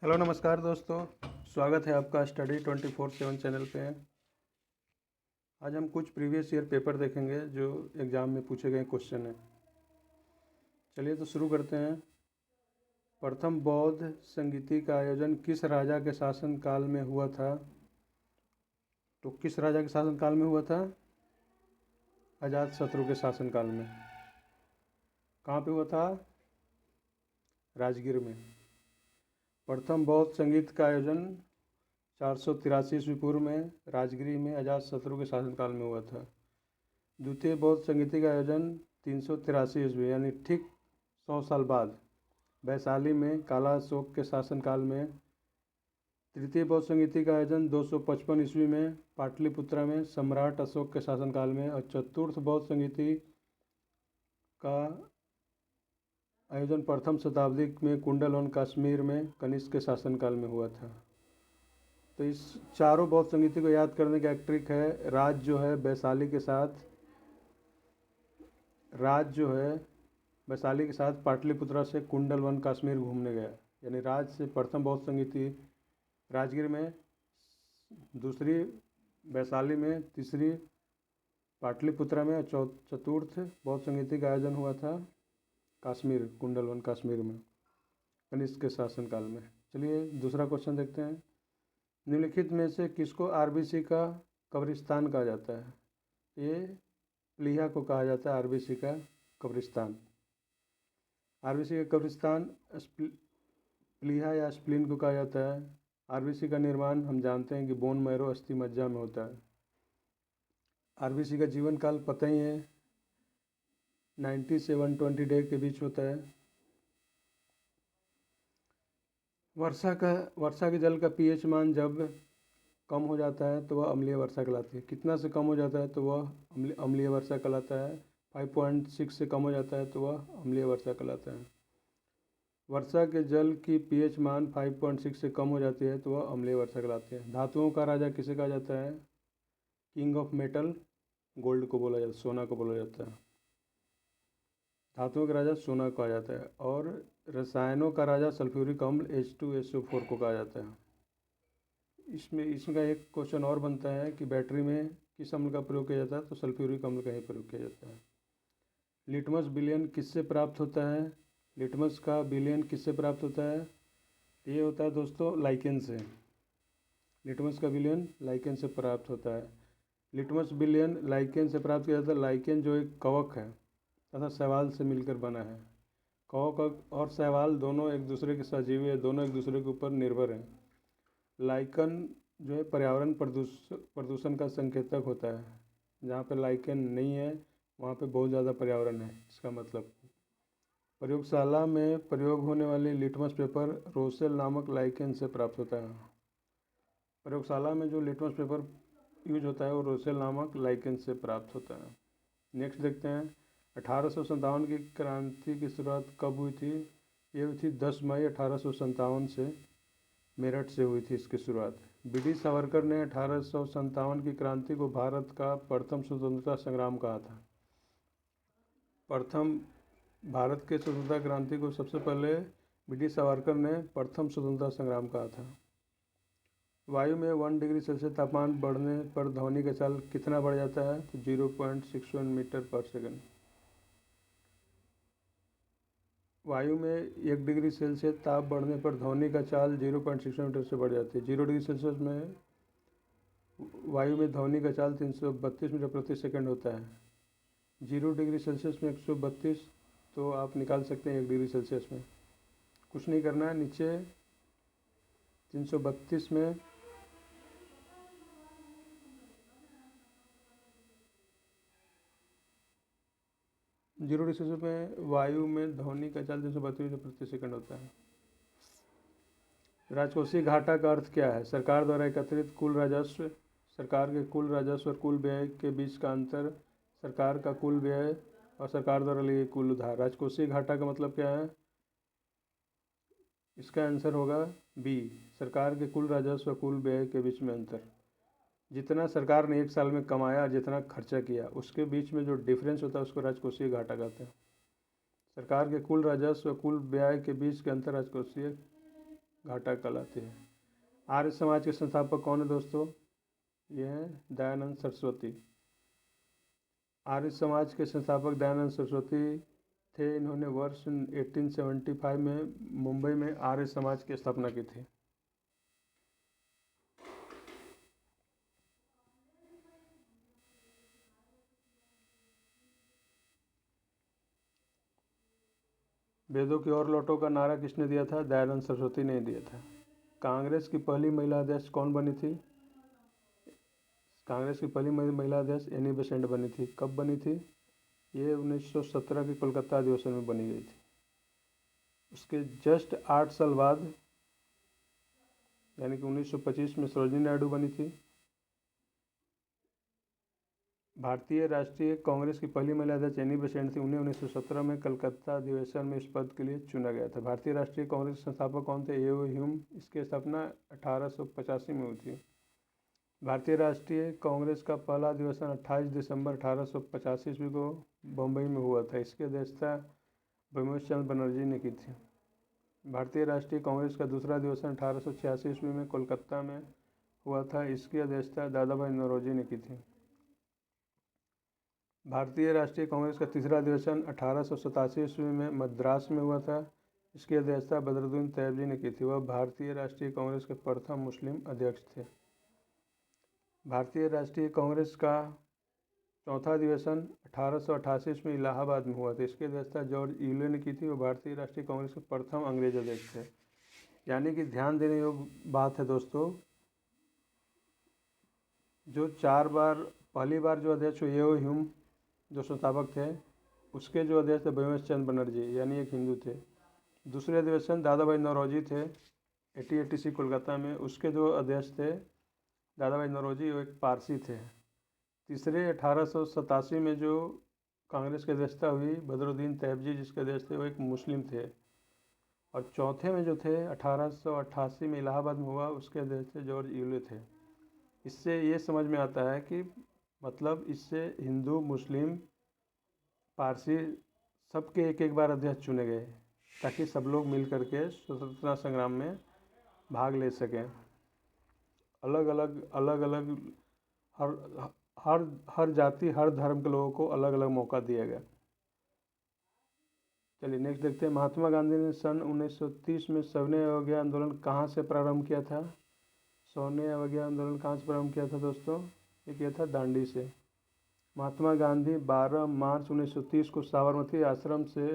Hello नमस्कार दोस्तों। स्वागत है आपका स्टडी 24/7 चैनल पे। आज हम कुछ प्रीवियस ईयर पेपर देखेंगे जो एग्ज़ाम में पूछे गए क्वेश्चन हैं। चलिए तो शुरू करते हैं। प्रथम बौद्ध संगीति का आयोजन किस राजा के शासन काल में हुआ था? तो किस राजा के शासन काल में हुआ था? अजातशत्रु के शासन काल में। कहाँ पे हुआ था? राजगीर में। प्रथम बौद्ध संगीत का आयोजन 483 ईस्वी पूर्व में राजगिरी में अजातशत्रु के शासनकाल में हुआ था। द्वितीय बौद्ध संगीति का आयोजन 383 ईस्वी यानी ठीक 100 साल बाद वैशाली में काला अशोक के शासनकाल में। तृतीय बौद्ध संगीति का आयोजन 255 ईस्वी में पाटलिपुत्रा में सम्राट अशोक के शासनकाल में। और चतुर्थ बौद्ध संगीति का आयोजन प्रथम शताब्दी में कुंडलवन कश्मीर में कनिष्क के शासनकाल में हुआ था। तो इस चारों बौद्ध संगीति को याद करने का एक ट्रिक है। राज जो है वैशाली के साथ पाटलिपुत्रा से कुंडलवन कश्मीर घूमने गया। यानी राज से प्रथम बौद्ध संगीति राजगीर में, दूसरी वैशाली में, तीसरी पाटलिपुत्रा में और चतुर्थ बौद्ध संगीति का आयोजन हुआ था कश्मीर, कुंडलवन कश्मीर में कनिष्क के शासनकाल में। चलिए दूसरा क्वेश्चन देखते हैं। निम्नलिखित में से किसको आरबीसी का कब्रिस्तान कहा जाता है? ये प्लीहा को कहा जाता है आरबीसी का कब्रिस्तान। आरबीसी का कब्रिस्तान प्लीहा या स्प्लीन को कहा जाता है। आरबीसी का निर्माण हम जानते हैं कि बोन मैरो अस्थि मज्जा में होता है। आरबीसी का जीवन काल पता ही है, 90 से 120 डे के बीच होता है। वर्षा के जल का पीएच मान जब कम हो जाता है तो वह अम्लीय वर्षा कहलाती है। कितना से कम हो जाता है तो वह अम्लीय वर्षा कहलाता है। 5.6 से कम हो जाता है तो वह अम्लीय वर्षा कहलाता है। वर्षा के जल की पीएच मान 5.6 से कम हो जाती है तो वह अम्लीय वर्षा कहलाती है। धातुओं का राजा किसे कहा जाता है? किंग ऑफ मेटल गोल्ड को बोला जाता है, सोना को बोला जाता है। धातुओं का राजा सोना कहा जाता है। और रसायनों का राजा सल्फ्यूरिक अम्ल H2SO4 को कहा जाता है। इसका एक क्वेश्चन और बनता है कि बैटरी में किस अम्ल का प्रयोग किया जाता है? तो सल्फ्यूरिक अम्ल का ही प्रयोग किया जाता है। लिटमस विलयन किससे प्राप्त होता है? लिटमस का विलयन किससे प्राप्त होता है? ये होता है दोस्तों लाइकेन से। लिटमस का विलयन लाइकेन से प्राप्त होता है। लिटमस विलयन लाइकेन से प्राप्त किया जाता है। लाइकेन जो एक कवक है तथा शैवाल से मिलकर बना है। कवक और शैवाल दोनों एक दूसरे के सजीव है, दोनों एक दूसरे के ऊपर निर्भर हैं। लाइकन जो है पर्यावरण प्रदूषण का संकेतक होता है। जहाँ पे लाइकेन नहीं है वहाँ पे बहुत ज़्यादा पर्यावरण है। इसका मतलब प्रयोगशाला में प्रयोग होने वाली लिटमस पेपर रोसेल नामक लाइकेन से प्राप्त होता है। प्रयोगशाला में जो लिटमस पेपर यूज होता है वो रोसेल नामक लाइकेन से प्राप्त होता है। नेक्स्ट देखते हैं। 1857 की क्रांति की शुरुआत कब हुई थी? ये हुई थी 10 मई 1857 से मेरठ से हुई थी इसकी शुरुआत। वीडी सावरकर ने 1857 की क्रांति को भारत का प्रथम स्वतंत्रता संग्राम कहा था। प्रथम भारत के स्वतंत्रता क्रांति को सबसे पहले वीडी सावरकर ने प्रथम स्वतंत्रता संग्राम कहा था। वायु में 1 डिग्री सेल्सियस तापमान बढ़ने पर ध्वनि का चाल कितना बढ़ जाता है? तो 0.61 मीटर पर सेकंड। वायु में 1 डिग्री सेल्सियस ताप बढ़ने पर ध्वनि का चाल 0.61 मीटर से बढ़ जाती है। 0 डिग्री सेल्सियस में वायु में ध्वनि का चाल 332 मीटर प्रति सेकंड होता है। 0 डिग्री सेल्सियस में 132 तो आप निकाल सकते हैं 1 डिग्री सेल्सियस में। कुछ नहीं करना है, नीचे 332 में 0 डिग्री सेल्सियस में वायु में ध्वनि का चाल 332 मीटर प्रति सेकंड होता है। राजकोषीय घाटा का अर्थ क्या है? सरकार द्वारा एकत्रित कुल राजस्व, सरकार के कुल राजस्व और कुल व्यय के बीच का अंतर, सरकार का कुल व्यय और सरकार द्वारा ली गई कुल उधार। राजकोषीय घाटा का मतलब क्या है? इसका आंसर होगा बी, सरकार के कुल राजस्व और कुल व्यय के बीच में अंतर। जितना सरकार ने एक साल में कमाया, जितना खर्चा किया, उसके बीच में जो डिफरेंस होता है उसको राजकोषीय घाटा कहते हैं। सरकार के कुल राजस्व और कुल व्यय के बीच के अंतर राजकोषीय घाटा कहलाती है। आर्य समाज के संस्थापक कौन है दोस्तों? ये हैं दयानंद सरस्वती। आर्य समाज के संस्थापक दयानंद सरस्वती थे। इन्होंने वर्ष 1875 में मुंबई में आर्य समाज की स्थापना की थी। वेदों की ओर लौटो का नारा किसने दिया था? दयानंद सरस्वती ने दिया था। कांग्रेस की पहली महिला अध्यक्ष कौन बनी थी? कांग्रेस की पहली महिला अध्यक्ष एनी बेसेंट बनी थी। कब बनी थी? ये 1917 के कोलकाता अधिवेशन में बनी गई थी। उसके जस्ट 8 साल बाद यानी कि 1925 में सरोजिनी नायडू बनी थी। भारतीय राष्ट्रीय कांग्रेस की पहली महिला अध्यक्ष एनी बेसेंट थी। उन्हें 1917 में कलकत्ता अधिवेशन में इस पद के लिए चुना गया था। भारतीय राष्ट्रीय कांग्रेस के संस्थापक कौन थे? ए ओ ह्यूम। इसकी स्थापना 1885 में हुई थी। भारतीय राष्ट्रीय कांग्रेस का पहला अधिवेशन 28 दिसंबर 1885 ईस्वी को बम्बई में हुआ था। इसकी अध्यक्षता बंकिम चंद्र बनर्जी ने की थी। भारतीय राष्ट्रीय कांग्रेस का दूसरा अधिवेशन 1886 ईस्वी में कोलकाता में हुआ था। इसकी अध्यक्षता दादा भाई नौरोजी ने की थी। भारतीय राष्ट्रीय कांग्रेस का तीसरा अधिवेशन 1887 ईस्वी में मद्रास में हुआ था। इसकी अध्यक्षता बदरुद्दीन तैयबजी ने की थी। वह भारतीय राष्ट्रीय कांग्रेस के प्रथम मुस्लिम अध्यक्ष थे। भारतीय राष्ट्रीय कांग्रेस का चौथा अधिवेशन 1888 ईस्वी में इलाहाबाद में हुआ था। इसकी अध्यक्षता जॉर्ज यूले ने की थी। वह भारतीय राष्ट्रीय कांग्रेस के प्रथम अंग्रेज अध्यक्ष थे। यानी कि ध्यान देने योग्य बात है दोस्तों, जो 4 बार पहली बार जो अध्यक्ष हुए ए ओ ह्यूम जो संस्थापक थे, उसके जो अध्यक्ष थे बंकिम चंद्र बनर्जी यानी एक हिंदू थे। दूसरे अधिवेशन दादा भाई नौरोजी थे 1886 कोलकाता में। उसके जो अध्यक्ष थे दादा भाई नौरोजी, वो एक पारसी थे। तीसरे 1887 में जो कांग्रेस की अध्यक्षता हुई बदरुद्दीन तैयबजी जिसके अध्यक्ष थे, वो एक मुस्लिम थे। और चौथे में जो थे 1888 में इलाहाबाद में हुआ, उसके अध्यक्ष थे जॉर्ज यूले थे। इससे ये समझ में आता है कि मतलब इससे हिंदू मुस्लिम पारसी सबके एक एक बार अध्यक्ष चुने गए ताकि सब लोग मिल करके स्वतंत्रता संग्राम में भाग ले सकें। अलग अलग हर जाति हर धर्म के लोगों को अलग अलग मौका दिया गया। चलिए नेक्स्ट देखते हैं। महात्मा गांधी ने सन 1930 में सविनय अवज्ञा आंदोलन कहाँ से प्रारंभ किया था? सविनय अवज्ञा आंदोलन कहाँ से प्रारंभ किया था दोस्तों? ये किया था दांडी से। महात्मा गांधी 12 मार्च 1930 को साबरमती आश्रम से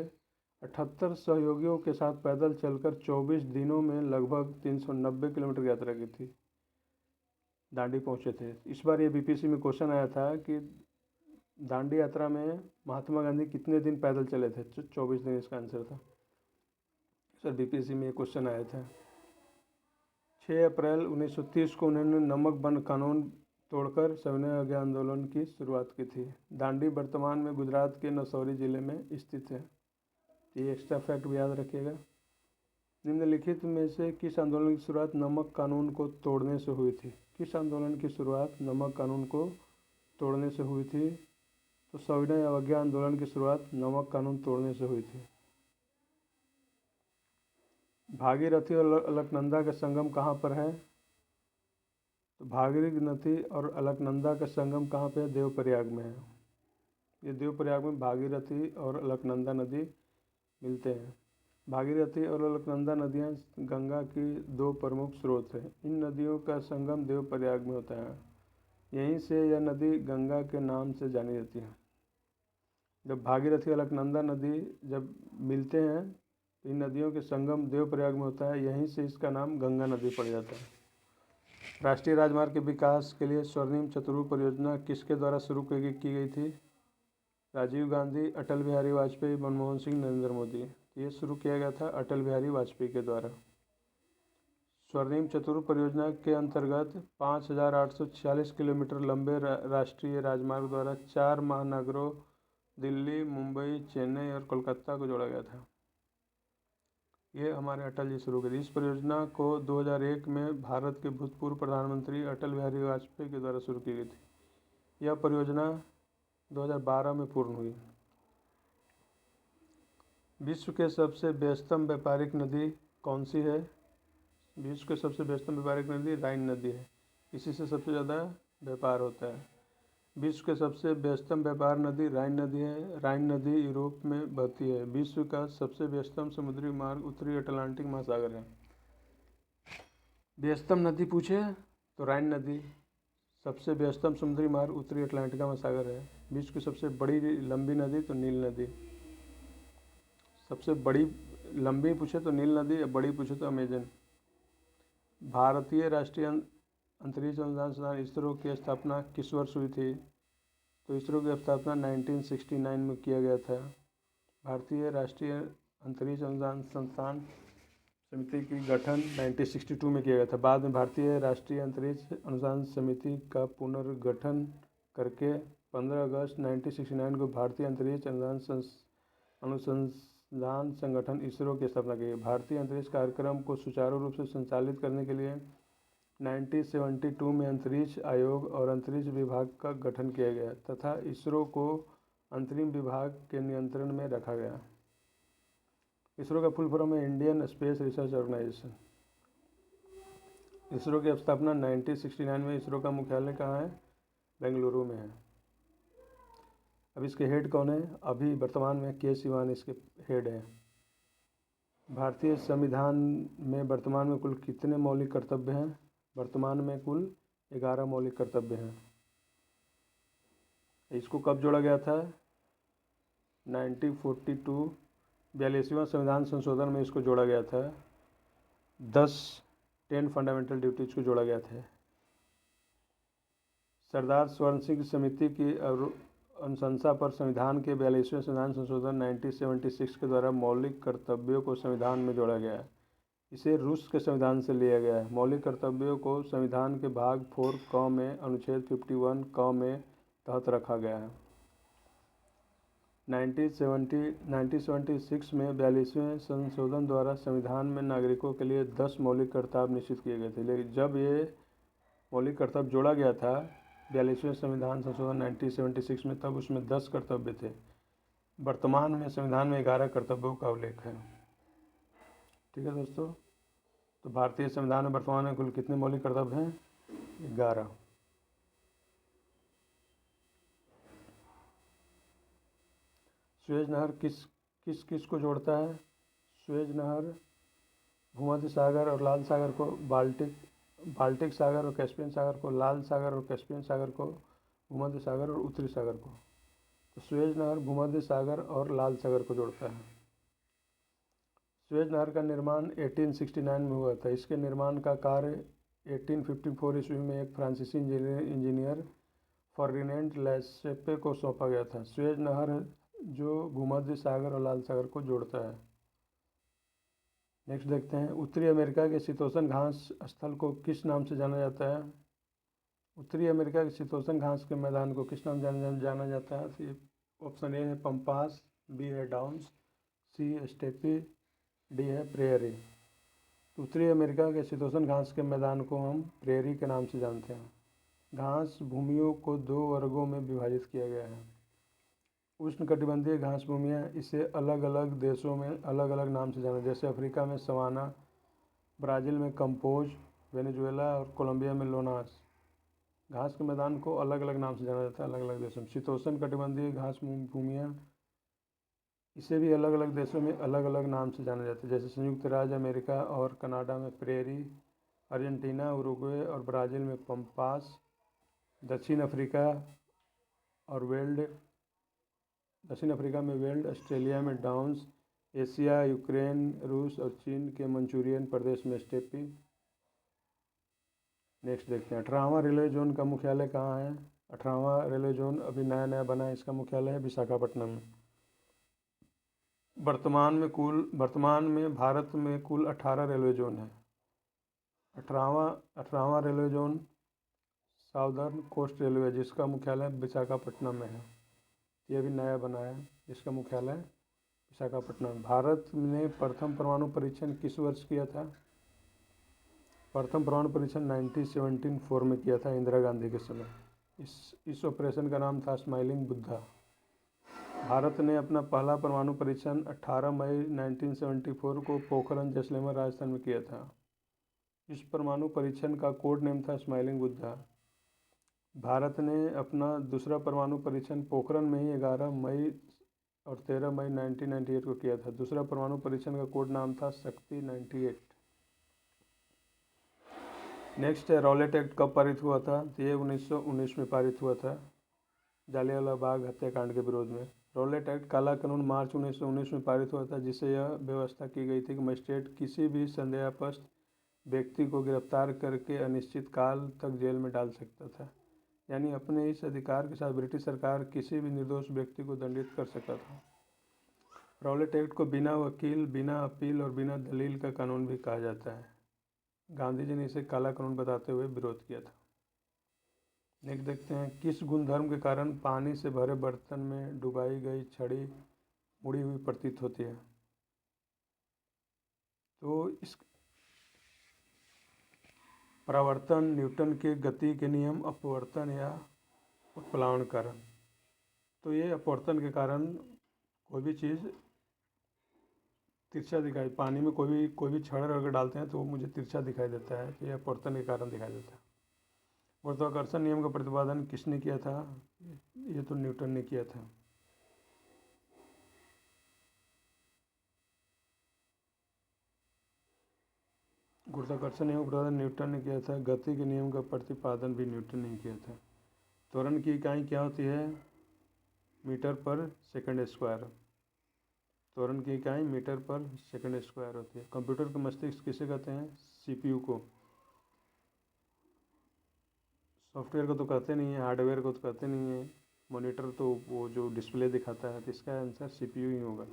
78 सहयोगियों के साथ पैदल चलकर 24 दिनों में लगभग 390 किलोमीटर यात्रा की थी। दांडी पहुंचे थे। इस बार ये बीपीएससी में क्वेश्चन आया था कि दांडी यात्रा में महात्मा गांधी कितने दिन पैदल चले थे? 24 दिन इसका आंसर था। सर बीपीएससी में ये क्वेश्चन आया था। 6 अप्रैल 1930 को उन्होंने नमक बंद कानून तोड़कर सविनय अवज्ञा आंदोलन की शुरुआत की थी। दांडी वर्तमान में गुजरात के नसौरी जिले में स्थित है। ये एक्स्ट्रा फैक्ट भी याद रखिएगा। निम्नलिखित में से किस आंदोलन की शुरुआत नमक कानून को तोड़ने से हुई थी? किस आंदोलन की शुरुआत नमक कानून को तोड़ने से हुई थी? तो सविनय अवज्ञा आंदोलन की शुरुआत नमक कानून तोड़ने से हुई थी। भागीरथी और अलकनंदा का संगम कहाँ पर है? तो भागीरथी और अलकनंदा का संगम कहाँ पे है? देवप्रयाग में है। ये देवप्रयाग में भागीरथी और अलकनंदा नदी मिलते हैं। भागीरथी और अलकनंदा नदियाँ गंगा की 2 प्रमुख स्रोत हैं। इन नदियों का संगम देवप्रयाग में होता है। यहीं से यह नदी गंगा के नाम से जानी जाती है। जब भागीरथी अलकनंदा नदी जब मिलते हैं तो इन नदियों के संगम देवप्रयाग में होता है। यहीं से इसका नाम गंगा नदी पड़ जाता है। राष्ट्रीय राजमार्ग के विकास के लिए स्वर्णिम चतुर्भुज परियोजना किसके द्वारा शुरू की गई थी? राजीव गांधी, अटल बिहारी वाजपेयी, मनमोहन सिंह, नरेंद्र मोदी। ये शुरू किया गया था अटल बिहारी वाजपेयी के द्वारा। स्वर्णिम चतुर्भुज परियोजना के अंतर्गत 5846 किलोमीटर लंबे राष्ट्रीय राजमार्ग द्वारा 4 महानगरों दिल्ली, मुंबई, चेन्नई और कोलकाता को जोड़ा गया था। ये हमारे अटल जी शुरू की। इस परियोजना को 2001 में भारत के भूतपूर्व प्रधानमंत्री अटल बिहारी वाजपेयी के द्वारा शुरू की गई थी। यह परियोजना 2012 में पूर्ण हुई। विश्व के सबसे व्यस्तम व्यापारिक नदी कौन सी है? विश्व की सबसे व्यस्तम व्यापारिक नदी राइन नदी है, इसी से सबसे ज़्यादा व्यापार होता है। विश्व की सबसे व्यस्तम व्यापार नदी राइन नदी है। राइन नदी यूरोप में बहती है। विश्व का सबसे व्यस्तम समुद्री मार्ग उत्तरी अटलांटिक महासागर है। व्यस्तम नदी पूछे तो राइन नदी, सबसे व्यस्तम समुद्री मार्ग उत्तरी अटलांटिक महासागर है। विश्व की सबसे बड़ी लंबी नदी तो नील नदी। सबसे बड़ी लंबी पूछे तो नील नदी, या बड़ी पूछे तो अमेजन। भारतीय राष्ट्रीय अंतरिक्ष अनुसंधान संस्थान इसरो की स्थापना किस वर्ष हुई थी? तो इसरो की स्थापना 1969 में किया गया था। भारतीय राष्ट्रीय अंतरिक्ष अनुसंधान संस्थान समिति की गठन 1962 में किया गया था। बाद में भारतीय राष्ट्रीय अंतरिक्ष अनुसंधान समिति का पुनर्गठन करके 15 अगस्त 1969 को भारतीय अंतरिक्ष अनुसंधान संगठन इसरो की स्थापना की। भारतीय अंतरिक्ष कार्यक्रम को सुचारू रूप से संचालित करने के लिए 1972 में अंतरिक्ष आयोग और अंतरिक्ष विभाग का गठन किया गया तथा इसरो को अंतरिम विभाग के नियंत्रण में रखा गया। इसरो का फुल फॉर्म है Indian space research organisation. ISRO की स्थापना 1969 में। इसरो का मुख्यालय कहाँ है? बेंगलुरु में है। अब इसके हेड कौन है? अभी वर्तमान में के सिवान इसके हेड हैं। भारतीय संविधान में वर्तमान में कुल कितने मौलिक कर्तव्य हैं? वर्तमान में कुल 11 मौलिक कर्तव्य हैं। इसको कब जोड़ा गया था? 1942 42वां संविधान संशोधन में इसको जोड़ा गया था। 10 फंडामेंटल ड्यूटीज को जोड़ा गया था। सरदार स्वर्ण सिंह समिति की अनुशंसा पर संविधान के 42वें संविधान संशोधन 1976 के द्वारा मौलिक कर्तव्यों को संविधान में जोड़ा गया है। इसे रूस के संविधान से लिया गया है। मौलिक कर्तव्यों को संविधान के भाग 4 क में अनुच्छेद 51 क में तहत रखा गया है। 1976 में 42वें संशोधन द्वारा संविधान में नागरिकों के लिए 10 मौलिक कर्तव्य निश्चित किए गए थे। लेकिन जब ये मौलिक कर्तव्य जोड़ा गया था 42वें संविधान संशोधन 1976 में, तब उसमें 10 कर्तव्य थे। वर्तमान में संविधान में 11 कर्तव्यों का उल्लेख है। ठीक है दोस्तों, तो भारतीय संविधान में वर्तमान में कुल कितने मौलिक कर्तव्य हैं? 11। सुएज नहर किस किस को जोड़ता है? सुएज नहर भूमध्य सागर और लाल सागर को, बाल्टिक सागर और कैस्पियन सागर को, लाल सागर और कैस्पियन सागर को, भूमध्य सागर और उत्तरी सागर को। तो सुएज नहर भूमध्य सागर और लाल सागर को जोड़ता है। सुएज नहर का निर्माण 1869 में हुआ था। इसके निर्माण का कार्य 1854 ईस्वी में एक फ्रांसीसी इंजीनियर फर्डिनेंड लेसेप्पे को सौंपा गया था। सुएज नहर जो भूमध्य सागर और लाल सागर को जोड़ता है। नेक्स्ट देखते हैं, उत्तरी अमेरिका के शीतोष्ण घास स्थल को किस नाम से जाना जाता है? उत्तरी अमेरिका के शीतोष्ण घास के मैदान को किस नाम से जाना जाता है? तो ऑप्शन ए है पंपास, बी है डाउन्स, सी स्टेपी, डी है प्रेयरी। उत्तरी अमेरिका के शीतोष्ण घास के मैदान को हम प्रेयरी के नाम से जानते हैं। घास भूमियों को 2 वर्गों में विभाजित किया गया है। उष्णकटिबंधीय घास भूमियाँ, इसे अलग अलग देशों में अलग अलग नाम से जाना, जैसे अफ्रीका में सवाना, ब्राज़ील में कंपोज, वेनेजुएला और कोलंबिया में लोनास। घास के मैदान को अलग अलग नाम से जाना जाता है अलग अलग देशों में। शीतोष्ण कटिबंधीय घास भूमियाँ, इसे भी अलग अलग देशों में अलग अलग नाम से जाना जाता है, जैसे संयुक्त राज्य अमेरिका और कनाडा में प्रेरी, अर्जेंटीना, उरुग्वे और ब्राज़ील में पंपास, दक्षिण अफ्रीका में वेल्ड, ऑस्ट्रेलिया में डाउन्स, एशिया, यूक्रेन, रूस और चीन के मंचूरियन प्रदेश में स्टेपी। नेक्स्ट देखते हैं, 18वां रेलवे जोन का मुख्यालय कहाँ है? 18वां रेलवे जोन अभी नया बना है, इसका मुख्यालय है विशाखापट्टनम। वर्तमान में भारत में कुल 18 रेलवे जोन है। 18वां railway zone Southern Coast Railway, जिसका मुख्यालय विशाखापट्टनम में है। ये भी नया बना है, इसका मुख्यालय विशाखापट्टनम। भारत ने प्रथम परमाणु परीक्षण किस वर्ष किया था? प्रथम परमाणु परीक्षण 1974 में किया था, इंदिरा गांधी के समय। इस ऑपरेशन का नाम था स्माइलिंग बुद्धा। भारत ने अपना पहला परमाणु परीक्षण 18 मई 1974 को पोखरण जैसलमेर राजस्थान में किया था। इस परमाणु परीक्षण का कोड नेम था स्माइलिंग बुद्धा। भारत ने अपना दूसरा परमाणु परीक्षण पोखरण में ही 11 मई और 13 मई 1998 को किया था। दूसरा परमाणु परीक्षण का कोड नाम था शक्ति 98। नेक्स्ट है रॉलेट एक्ट कब पारित हुआ था? तो ये 1919 में पारित हुआ था, जालियांवाला बाग हत्याकांड के विरोध में। रॉलेट एक्ट काला कानून मार्च 1919 में पारित हुआ था, जिससे यह व्यवस्था की गई थी कि मजिस्ट्रेट किसी भी संदेहास्पद व्यक्ति को गिरफ्तार करके अनिश्चित काल तक जेल में डाल सकता था। यानी अपने इस अधिकार के साथ ब्रिटिश सरकार किसी भी निर्दोष व्यक्ति को दंडित कर सकता था। रॉलेट एक्ट को बिना वकील, बिना अपील और बिना दलील का कानून भी कहा जाता है। गांधी जी ने इसे काला कानून बताते हुए विरोध किया था। नेक्स्ट देखते हैं, किस गुणधर्म के कारण पानी से भरे बर्तन में डुबाई गई छड़ी मुड़ी हुई प्रतीत होती है? तो इस परावर्तन, न्यूटन के गति के नियम, अपवर्तन या उत्प्लावन कारण। तो ये अपवर्तन के कारण कोई भी चीज़ तिरछा दिखाई, पानी में कोई भी छड़ अगर डालते हैं तो वो मुझे तिरछा दिखाई देता है, तो ये अपवर्तन के कारण दिखाई देता है। गुरुत्वाकर्षण नियम का प्रतिपादन किसने किया था? ये तो न्यूटन ने किया था। गुरुत्वाकर्षण नियम का प्रतिपादन न्यूटन ने किया था। गति के नियम का प्रतिपादन भी न्यूटन ने किया था। त्वरण की इकाई क्या होती है? मीटर पर सेकंड स्क्वायर। त्वरण की इकाई मीटर पर सेकंड स्क्वायर होती है। कंप्यूटर का मस्तिष्क किसे कहते हैं? सीपीयू को। सॉफ्टवेयर को तो कहते नहीं है, हार्डवेयर को तो कहते नहीं है, मॉनिटर तो वो जो डिस्प्ले दिखाता है, तो इसका आंसर सीपीयू ही होगा।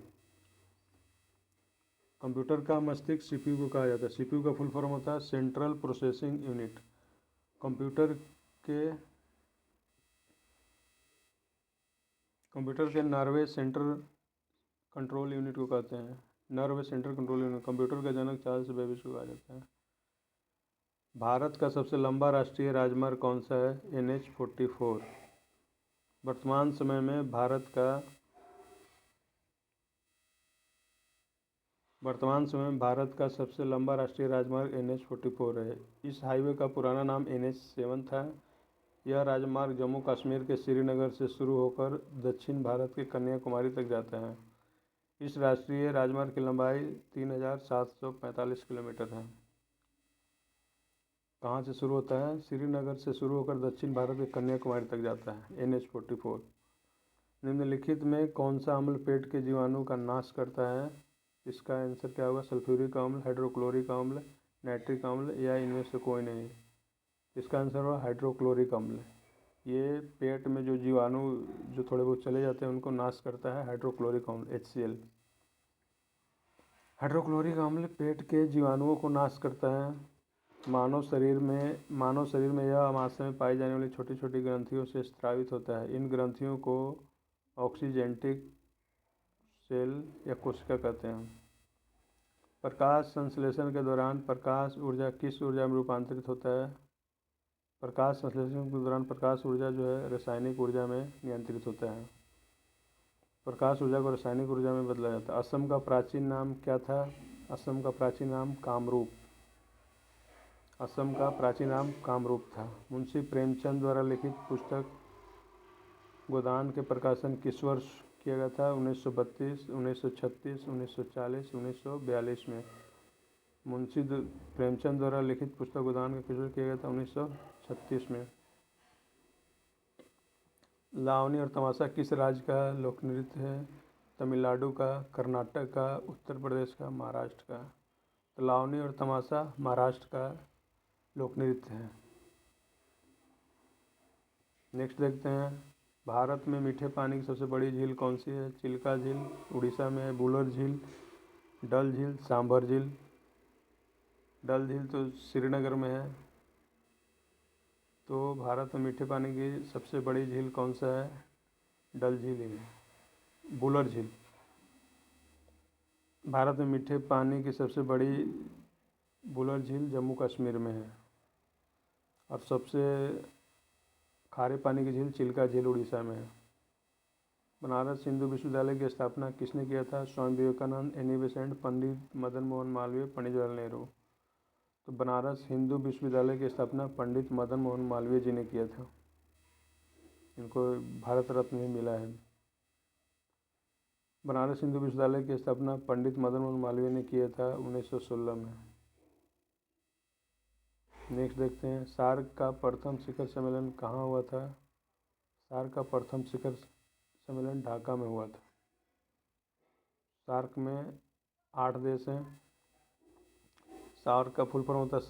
कंप्यूटर का मस्तिष्क सीपीयू को कहा जाता है। सीपीयू का फुल फॉर्म होता है सेंट्रल प्रोसेसिंग यूनिट। कंप्यूटर के नर्वे सेंटर कंट्रोल यूनिट को कहते हैं। Nerve centre control unit. Computer का जनक चार्ल्स बेबेज को कहा जाता है। भारत का सबसे लंबा राष्ट्रीय राजमार्ग कौन सा है? NH-44। वर्तमान समय में भारत का सबसे लंबा राष्ट्रीय राजमार्ग NH-44 है। इस हाईवे का पुराना नाम NH-7 था। यह राजमार्ग जम्मू कश्मीर के श्रीनगर से शुरू होकर दक्षिण भारत के कन्याकुमारी तक जाता है। इस राष्ट्रीय राजमार्ग की लंबाई 3745 किलोमीटर है। कहाँ से शुरू होता है? श्रीनगर से शुरू होकर दक्षिण भारत के कन्याकुमारी तक जाता है NH-44। निम्नलिखित में कौन सा अम्ल पेट के जीवाणु का नाश करता है? इसका आंसर क्या होगा? सल्फ्यूरिक अम्ल, हाइड्रोक्लोरिक अम्ल, नाइट्रिक अम्ल या इनमें से कोई नहीं। इसका आंसर होगा हाइड्रोक्लोरिक अम्ल। ये पेट में जो जीवाणु जो थोड़े बहुत चले जाते हैं उनको नाश करता है हाइड्रोक्लोरिक अम्ल HCl। हाइड्रोक्लोरिक अम्ल पेट के जीवाणुओं को नाश करता है। मानव शरीर में यह आमाशय में पाई जाने वाली छोटी छोटी ग्रंथियों से स्रावित होता है। इन ग्रंथियों को ऑक्सीजेंटिक सेल या कोशिका कहते हैं। प्रकाश संश्लेषण के दौरान प्रकाश ऊर्जा किस ऊर्जा में रूपांतरित होता है? प्रकाश संश्लेषण के दौरान प्रकाश ऊर्जा जो है रासायनिक ऊर्जा में नियंत्रित होता है। प्रकाश ऊर्जा को रासायनिक ऊर्जा में बदला जाता है। असम का प्राचीन नाम क्या था? असम का प्राचीन नाम कामरूप। असम का प्राचीन नाम कामरूप था। मुंशी प्रेमचंद द्वारा लिखित पुस्तक गोदान के प्रकाशन किस वर्ष किया गया था? 1932, 1936, 1940, 1942 में। मुंशी प्रेमचंद द्वारा लिखित पुस्तक गोदान का किस वर्ष किया गया था? 1936 में। लावनी और तमाशा किस राज्य का लोक नृत्य है? तमिलनाडु का, कर्नाटक का, उत्तर प्रदेश का, महाराष्ट्र का। तो लावनी और तमाशा महाराष्ट्र का लोक नृत्य है। नेक्स्ट देखते हैं, भारत में मीठे पानी की सबसे बड़ी झील कौन सी है? चिल्का झील उड़ीसा में है, बुलर झील, डल झील, सांभर झील। डल झील तो श्रीनगर में है। तो भारत में मीठे पानी की सबसे बड़ी झील कौन सा है? डल झील ही है। बुलर झील। भारत में मीठे पानी की सबसे बड़ी बुलर झील जम्मू कश्मीर में है। और सबसे खारे पानी की झील चिल्का झील उड़ीसा में है। बनारस हिंदू विश्वविद्यालय की स्थापना किसने किया था? Swami Vivekananda, Annie Besant, Pandit Madan Mohan Malviya, Pandit Jawaharlal Nehru. तो बनारस हिंदू विश्वविद्यालय की स्थापना पंडित मदन मोहन मालवीय जी ने किया था। इनको भारत रत्न भी मिला है। बनारस हिंदू विश्वविद्यालय की स्थापना पंडित मदन मोहन मालवीय ने किया था 1916 में। नेक्स्ट देखते हैं, सार्क का प्रथम शिखर सम्मेलन कहाँ हुआ था? सार्क का प्रथम शिखर सम्मेलन ढाका में हुआ था। सार्क में 8 देश हैं। सार्क का फुल फॉर्म होता है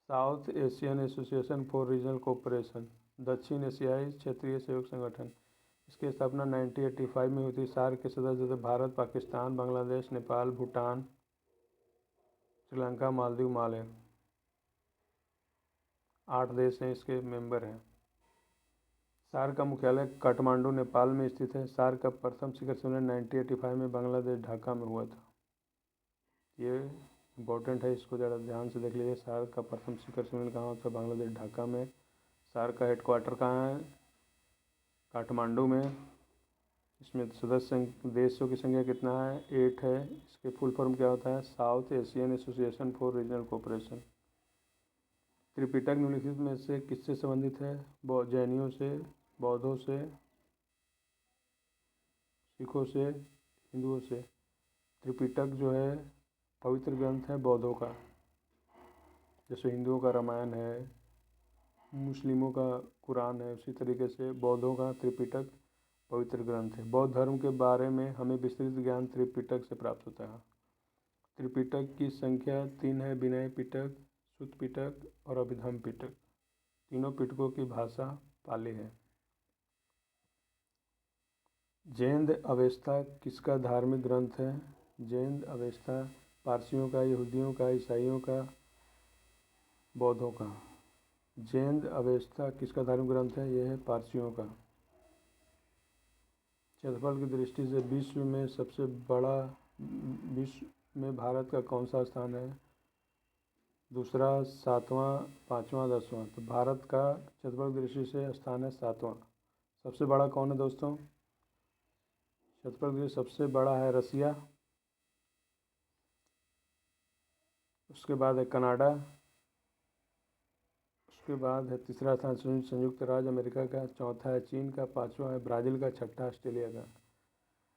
south Asian association for regional cooperation, दक्षिण एशियाई क्षेत्रीय सहयोग संगठन। इसकी स्थापना 1985 में हुई थी। सार्क के सदस्य थे भारत, पाकिस्तान, बांग्लादेश, नेपाल, भूटान, श्रीलंका, मालदीव, माले। 8 देश हैं इसके मेंबर हैं। सार्क का मुख्यालय काठमांडू, नेपाल में स्थित है। सार्क का प्रथम शिखर सम्मेलन 1985 में बांग्लादेश ढाका में हुआ था। ये इम्पोर्टेंट है, इसको ज़रा ध्यान से देख लीजिए। सार्क का प्रथम शिखर सम्मेलन कहाँ होता है? बांग्लादेश ढाका में। सार्क का हेडक्वार्टर कहाँ है? काठमांडू में। इसमें सदस्य देशों की संख्या कितना है? 8 है। इसके फुल फॉर्म क्या होता है? South Asian association for regional cooperation. Tripitaka निम्नलिखित में से किससे संबंधित है? जैनियों से, बौद्धों से, सिखों से, हिंदुओं से। त्रिपिटक जो है पवित्र ग्रंथ है बौद्धों का, जैसे हिंदुओं का रामायण है, मुस्लिमों का कुरान है, उसी तरीके से बौद्धों का त्रिपिटक पवित्र ग्रंथ है। बौद्ध धर्म के बारे में हमें विस्तृत ज्ञान त्रिपिटक से प्राप्त होता है। त्रिपिटक की संख्या 3 है, विनय पिटक, सुत्त पिटक और अभिधम्म पिटक। तीनों पिटकों की भाषा पाली है। जैन अवेस्ता किसका धार्मिक ग्रंथ है? जैन अवेस्ता पारसियों का, यहूदियों का, ईसाइयों का, बौद्धों का। जैन अवेस्ता किसका धार्मिक ग्रंथ है? यह है पारसियों का। क्षेत्रफल की दृष्टि से विश्व में भारत का कौन सा स्थान है? दूसरा, 7वां, 5वां, 10वां। तो भारत का क्षेत्रफल की दृष्टि से स्थान है 7वां। सबसे बड़ा कौन है दोस्तों? क्षेत्रफल की सबसे बड़ा है रसिया, उसके बाद है कनाडा, उसके बाद है तीसरा स्थान संयुक्त राज्य अमेरिका का, चौथा है चीन का, 5वां है ब्राज़ील का, छठा ऑस्ट्रेलिया का।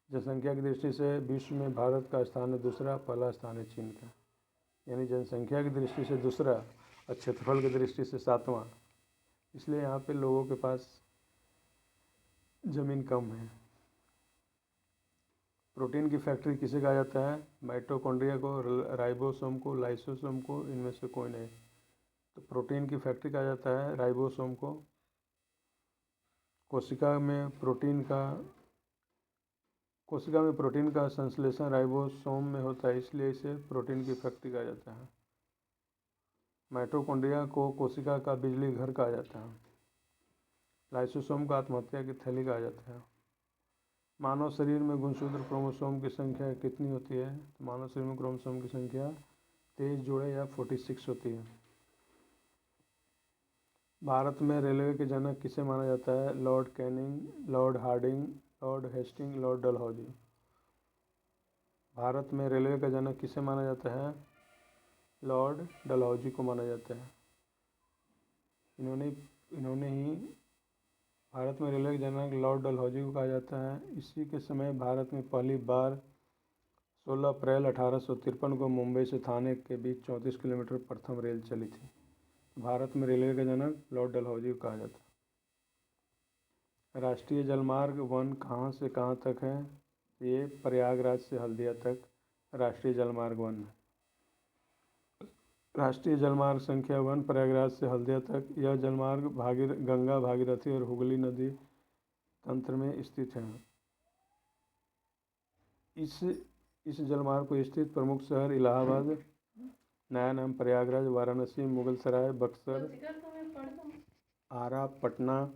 जनसंख्या की दृष्टि से विश्व में भारत का स्थान है दूसरा, पहला स्थान है चीन का। यानी जनसंख्या की दृष्टि से दूसरा और क्षेत्रफल की दृष्टि से 7वां। इसलिए यहाँ पे लोगों के पास ज़मीन कम है। प्रोटीन की फैक्ट्री किसे कहा जाता है? माइटोकॉन्ड्रिया को, राइबोसोम को, लाइसोसोम को, इनमें से कोई नहीं। तो प्रोटीन की फैक्ट्री कहा जाता है राइबोसोम को। कोशिका में प्रोटीन का संश्लेषण राइबोसोम में होता है, इसलिए इसे प्रोटीन की फैक्ट्री कहा जाता है। माइटोकॉन्ड्रिया को कोशिका का बिजली घर कहा जाता है। लाइसोसोम को आत्महत्या की थैली कहा जाता है। मानव शरीर में गुणसूत्र क्रोमोसोम की संख्या कितनी होती है? तो मानव शरीर में क्रोमोसोम की संख्या 23 जोड़े या 46 होती है। भारत में रेलवे के जनक किसे माना जाता है? Lord Canning, Lord Harding, Lord Hastings, Lord Dalhousie. Bharat में रेलवे का जनक किसे माना जाता है? लॉर्ड डलहौजी को माना जाता है। इन्होंने ही भारत में रेलवे के जनक लॉर्ड डलहौजी को कहा जाता है। इसी के समय भारत में पहली बार 16 अप्रैल 1853 को मुंबई से थाने के बीच 34 किलोमीटर प्रथम रेल चली थी। भारत में रेलवे का जनक लॉर्ड डलहौजी को कहा जाता है। राष्ट्रीय जलमार्ग 1 कहाँ से कहाँ तक है? ये प्रयागराज से हल्दिया तक राष्ट्रीय जलमार्ग 1 है। राष्ट्रीय जलमार्ग संख्या 1 प्रयागराज से हल्दिया तक। यह जलमार्ग गंगा, भागीरथी और हुगली नदी तंत्र में स्थित है। इस जलमार्ग पर स्थित प्रमुख शहर इलाहाबाद, नया नाम प्रयागराज, वाराणसी, मुगलसराय, बक्सर, आरा, पटना,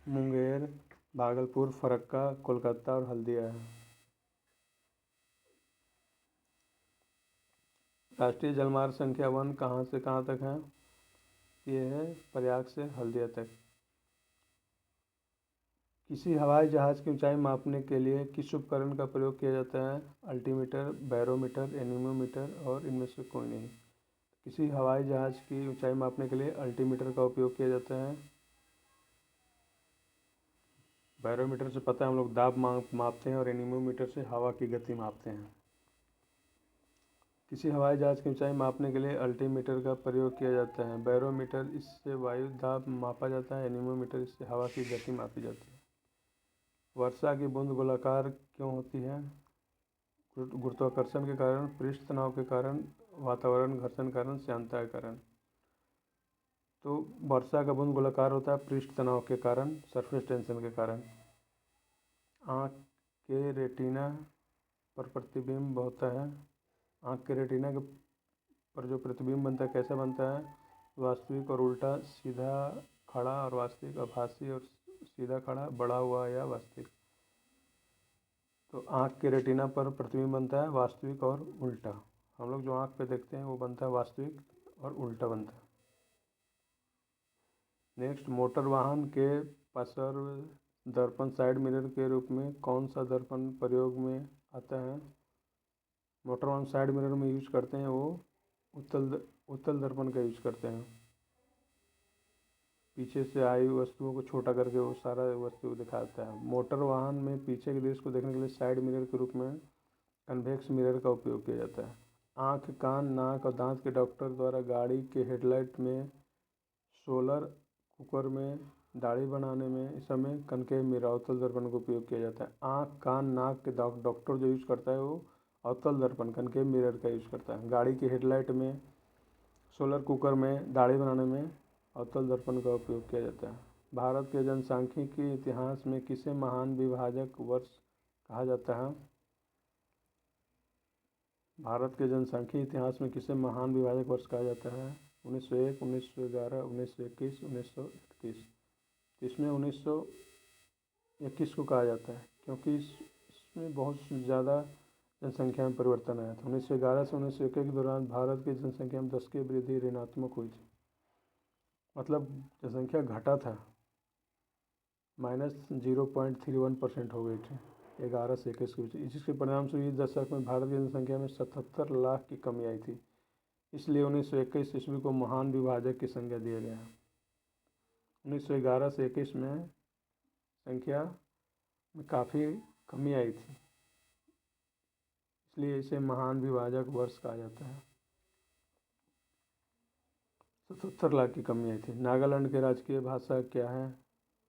मुंगेर, भागलपुर, फरक्का, कोलकाता और हल्दिया है। राष्ट्रीय जलमार्ग संख्या 1 कहाँ से कहाँ तक है? ये है प्रयाग से हल्दिया तक। किसी हवाई जहाज़ की ऊंचाई मापने के लिए किस उपकरण का प्रयोग किया जाता है? अल्टीमीटर, बैरोमीटर, एनीमोमीटर और इनमें से कोई नहीं। किसी हवाई जहाज़ की ऊंचाई मापने के लिए अल्टीमीटर का उपयोग किया जाता है। बैरोमीटर से पता है हम लोग दाब मापते हैं और एनीमोमीटर से हवा की गति मापते हैं। किसी हवाई जहाज़ की ऊंचाई मापने के लिए अल्टीमीटर का प्रयोग किया जाता है। बैरोमीटर, इससे वायु दाब मापा जाता है। एनीमोमीटर, इससे हवा की गति मापी जाती है। वर्षा की बूंद गोलाकार क्यों होती है? गुरुत्वाकर्षण के कारण, पृष्ठ तनाव के कारण, वातावरण घर्षण के कारण, श्यानता के कारण। तो वर्षा का बूंद गोलाकार होता है पृष्ठ तनाव के कारण, सरफेस टेंशन के कारण। आँख के रेटिना पर प्रतिबिंब होता है। आँख के रेटिना के पर जो प्रतिबिंब बनता है कैसा बनता है? वास्तविक और उल्टा, सीधा खड़ा और वास्तविक, आभासी और सीधा खड़ा, बढ़ा हुआ या वास्तविक। तो आँख के रेटिना पर प्रतिबिंब बनता है वास्तविक और उल्टा। हम लोग जो आँख पे देखते हैं वो बनता है वास्तविक और उल्टा बनता है। नेक्स्ट, मोटर वाहन के पार्श्व दर्पण साइड मिरर के रूप में कौन सा दर्पण प्रयोग में आता है? मोटर वाहन साइड मिरर में यूज करते हैं वो उत्तल दर्पण का यूज करते हैं। पीछे से आई वस्तुओं को छोटा करके वो सारा वस्तु दिखाता है। मोटर वाहन में पीछे के दृश्य को देखने के लिए साइड मिरर के रूप में कन्वेक्स मिरर का उपयोग किया जाता है। आँख, कान, नाक और दांत के डॉक्टर द्वारा गाड़ी के हेडलाइट में, सोलर कुकर में, दाढ़ी बनाने में इस समय कनकेव मिरर अवतल दर्पण का उपयोग किया जाता है। आँख, कान, नाक के डॉक्टर जो यूज करता है वो अवतल दर्पण कनकेव मिरर का यूज करता है। गाड़ी की हेडलाइट में, सोलर कुकर में, दाढ़ी बनाने में अवतल दर्पण का उपयोग किया जाता है। भारत के जनसांख्यिकी इतिहास में किसे महान विभाजक वर्ष कहा जाता है? भारत के जनसांख्यिकी इतिहास में किसे महान विभाजक वर्ष कहा जाता है? 1901, 1911, 1921, 1931। इसमें 1921 को कहा जाता है क्योंकि इसमें बहुत ज़्यादा जनसंख्या में परिवर्तन आया था। 1911 से 1921 के दौरान भारत की जनसंख्या में 10 की वृद्धि ऋणात्मक हुई थी, मतलब जनसंख्या घटा था, -0.31% हो गई थी 11 से 21 के बीच। इसके परिणाम से इस दशक में भारत की जनसंख्या में 77 लाख की कमी आई थी। इसलिए 1921 ईस्वी को महान विभाजक की संज्ञा दिया गया। 1911 से 21 में संख्या में काफ़ी कमी आई थी, इसलिए इसे महान विभाजक वर्ष कहा जाता है। 77 लाख की कमी आई थी। नागालैंड की राजकीय भाषा क्या है?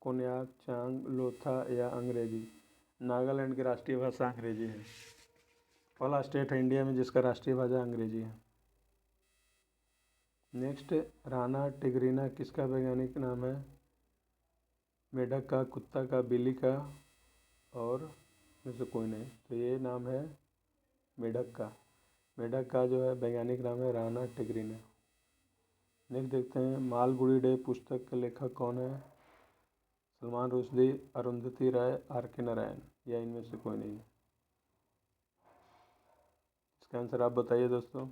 कोन्याक, चांग, लोथा या अंग्रेजी? नागालैंड की राष्ट्रीय भाषा अंग्रेजी है। पहला स्टेट है इंडिया में जिसका राष्ट्रीय भाषा अंग्रेजी है। नेक्स्ट, राना टिग्रिना किसका वैज्ञानिक नाम है? मेढक का, कुत्ता का, बिल्ली का और में से कोई नहीं। तो ये नाम है मेढक का। मेढक का जो है वैज्ञानिक नाम है राना टिग्रिना। नेक्स्ट देखते हैं, मालगुडी डे पुस्तक के लेखक कौन है? सलमान रुश्दी, अरुंधति राय, आर.के. नारायण या इनमें से कोई नहीं। इसका आंसर आप बताइए दोस्तों।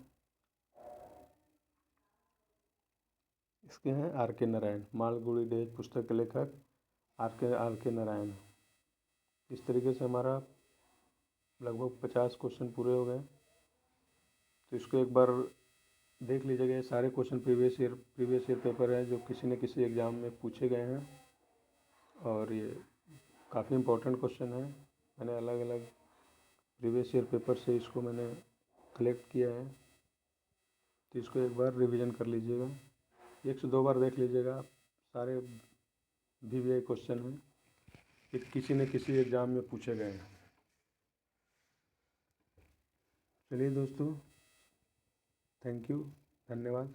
इसके हैं आर.के. नारायण। मालगुडी डे पुस्तक के लेखक आर.के. नारायण। इस तरीके से हमारा लगभग 50 क्वेश्चन पूरे हो गए। तो इसको एक बार देख लीजिएगा। ये सारे क्वेश्चन प्रीवियस ईयर पेपर है जो किसी न किसी एग्ज़ाम में पूछे गए हैं और ये काफ़ी इम्पोर्टेंट क्वेश्चन है। मैंने अलग अलग प्रीवियस ईयर पेपर से इसको मैंने कलेक्ट किया है, तो इसको एक बार रिवीजन कर लीजिएगा। 1 से 2 बार देख लीजिएगा। सारे VVI क्वेश्चन हैं, ये किसी न किसी एग्ज़ाम में पूछे गए हैं। चलिए दोस्तों, थैंक यू, धन्यवाद।